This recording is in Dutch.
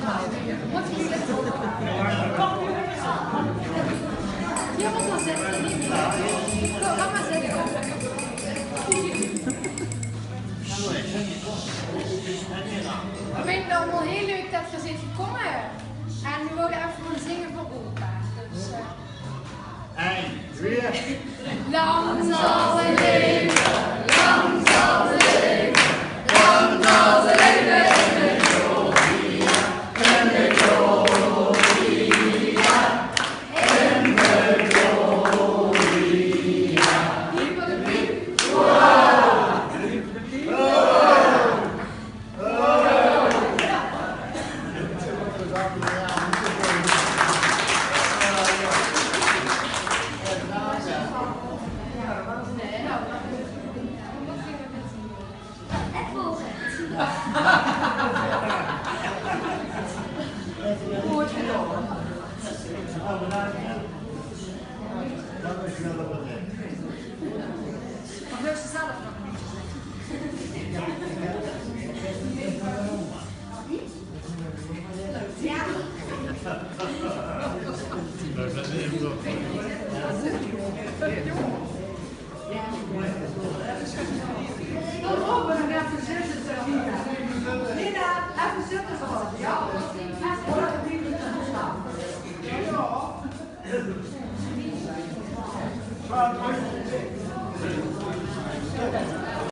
Ik vind het allemaal heel leuk dat je zit gekomen. En we wilden even gewoon zingen voor opa. Dus, 1, 2. Lang zal ze leven, lang zal ze leven, lang zal ze leven in de gloria, in de gloria, in de gloria. Hier voor de piep. Of wil ze zelf nog een beetje Nina, even zitten gewoon. Ja.